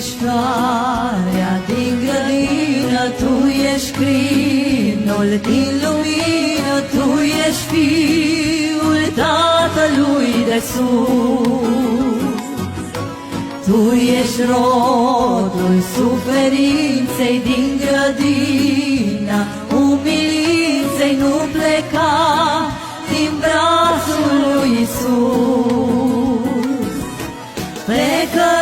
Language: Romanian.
ești floarea din grădină, Tu ești crinul din lumină, Tu ești Fiul Tatălui de sus. Tu ești rodul suferinței din grădina umilinței, nu pleca din brațul lui Iisus. Plecă